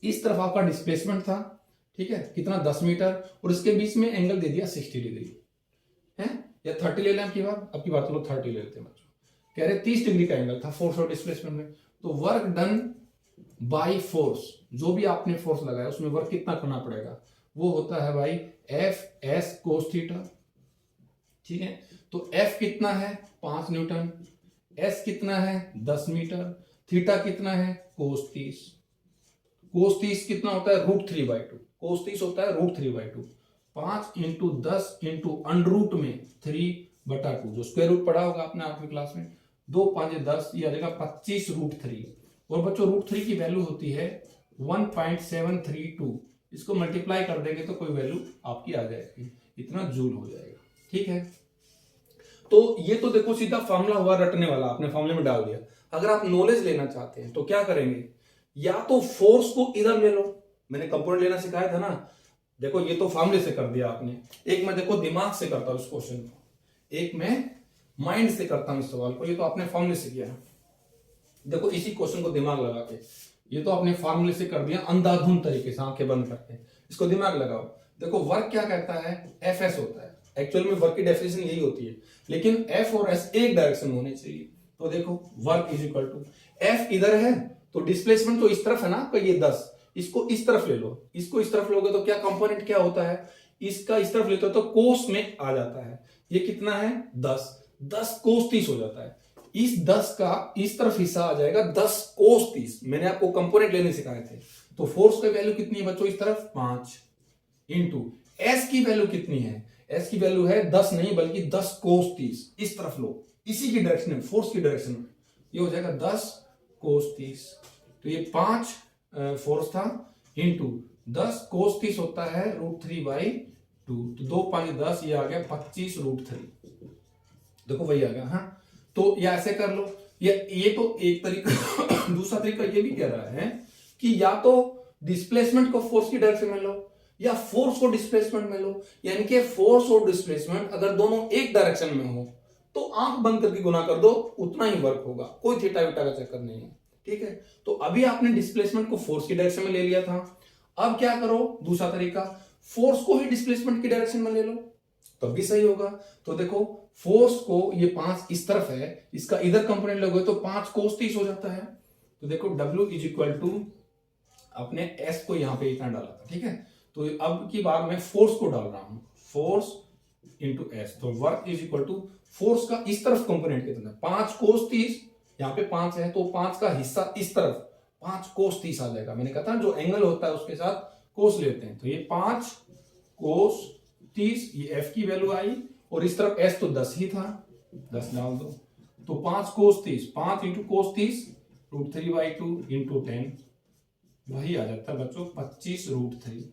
इस तरफ आपका डिस्प्लेसमेंट था, ठीक है, कितना 10 मीटर, और इसके बीच में एंगल दे दिया 60 डिग्री है, या 30 ले लें, आपकी बात चलो 30 ले लेते हैं बच्चों। कह रहे 30 डिग्री का एंगल था फोर्स और डिस्प्लेसमेंट में, तो वर्क डन बाय फोर्स, जो भी आपने फोर्स लगाया उसमें वर्क कितना करना पड़ेगा, वो होता है भाई एफ एस कोस थीटा, ठीक है। तो एफ कितना है 5 न्यूटन, एस कितना है 10 मीटर, थीटा कितना है कोस 30, कोस 30 कितना होता है √3/2, कोस 30 होता है √3/2, 5 × 10 × अंडर में 3/2, जो स्क्वायर रूट पढ़ा होगा आपने 8वीं क्लास में, 2 5 10, ये आ जाएगा 25√3, और बच्चों √3 की वैल्यू होती है 1.732, इसको मल्टीप्लाई कर देंगे तो कोई वैल्यू आपकी आ जाएगी, इतना जूल हो जाएगा, ठीक है। तो ये तो देखो सीधा फॉर्मूला हुआ रटने वाला, आपने फॉर्मूले में डाल दिया। अगर आप नॉलेज लेना चाहते हैं तो क्या करेंगे, या तो फोर्स को इधर ले लो, मैंने कंपोनेंट लेना सिखाया था ना, देखो ये तो फॉर्मूले से कर दिया आपने, एक मैं देखो दिमाग से करता हूं इस क्वेश्चन को, एक मैं माइंड से करता हूं इस सवाल को, ये तो आपने फॉर्मूले से किया। देखो इसी क्वेश्चन को दिमाग लगा के, ये तो आपने फॉर्मूले से कर दिया अंधाधुंध तरीके से आंखें बंद करके, इसको दिमाग लगाओ। देखो वर्क क्या कहता है, एफ एस होता है, एक्चुअल में वर्क की डेफिनेशन यही होती है, लेकिन एफ और एस एक डायरेक्शन में होने चाहिए। तो देखो वर्क = एफ इधर है तो डिस्प्लेसमेंट तो इस तरफ है ना, तो ये 10, इसको इस तरफ ले लो, इसको इस तरफ लोगे तो क्या कंपोनेंट क्या होता है, इसका इस तरफ लेते हो तो कोस में आ जाता है, ये कितना है 10 कोस 30 हो जाता है, इस 10 का इस तरफ हिस्सा आ जाएगा 10 कोस 30, मैंने आपको कंपोनेंट लेने सिखाए थे। तो फोर्स की वैल्यू कितनी है बच्चों, इस तरफ 5 इंटू एस की वैल्यू कितनी है, एस की वैल्यू है 10 नहीं बल्कि 10 कोस 30, इस तरफ लो, इसी की डायरेक्शन में, फोर्स की डायरेक्शन में, ये हो जाएगा 10 कोस 30, तो ये 5 फोर्स था इंटू 10 कोस 30 होता है √3/2, तो 2 5 10, ये आ गया 25√3, देखो वही आ गया। हाँ तो ये ऐसे कर लो, ये तो एक तरीका दूसरा तरीका ये भी कह रहा है कि या तो डिस्प्लेसमेंट को फोर्स की डायरेक्शन में लो या फोर्स को डिस्प्लेसमेंट में लो, यानी कि फोर्स और डिस्प्लेसमेंट अगर दोनों एक डायरेक्शन में हो तो आंख बंद करके गुना कर दो, उतना ही वर्क होगा, कोई थीटा वीटा का चक्कर नहीं है। ठीक है, तो अभी आपने डिस्प्लेसमेंट को फोर्स की डायरेक्शन में ले लिया था। अब क्या करो, दूसरा तरीका, फोर्स को ही डिस्प्लेसमेंट की डायरेक्शन में ले लो, तब भी सही होगा। तो देखो फोर्स को, ये 5 इस तरफ है, इसका इधर कंपोनेंट लगोगे तो 5 cos 30 हो जाता है। तो देखो W इज इक्वल टू, अपने S को यहां पे इतना डाला था, ठीक है, तो अब की बार मैं फोर्स को डाल रहा हूं, फोर्स इंटू S, तो work is equal to force का इस तरफ कंपोनेंट कितना है, 5 cos 30, यहाँ पे 5 है तो 5 का हिस्सा इस तरफ 5 cos 30 आ जाएगा। मैंने कहा था जो एंगल होता है उसके साथ cos लेते हैं, तो ये 5 cos 30, ये F की वैल्यू आई, और इस तरफ S तो 10 ही था, 10 डाल दो, तो 5 cos 30, 5 इंटू cos 30 √3/2 इंटू 10, वही आ जाता है बच्चों 25√3।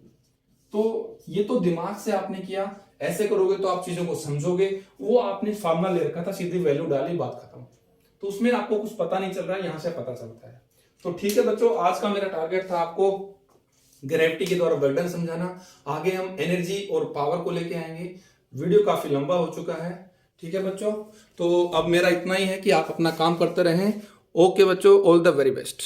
तो ये तो दिमाग से आपने किया, ऐसे करोगे तो आप चीजों को समझोगे। वो आपने फार्मूला ले रखा था, सीधी वैल्यू डाली, बात खत्म। तो उसमें आपको कुछ पता नहीं चल रहा है, यहां से पता चलता है। तो ठीक है बच्चों, आज का मेरा टारगेट था आपको ग्रेविटी के द्वारा वर्क डन समझाना। आगे हम एनर्जी और पावर को लेके आएंगे। वीडियो काफी लंबा हो चुका है, ठीक है बच्चों। तो अब मेरा इतना ही है कि आप अपना काम करते रहें। ओके बच्चों, ऑल द वेरी बेस्ट।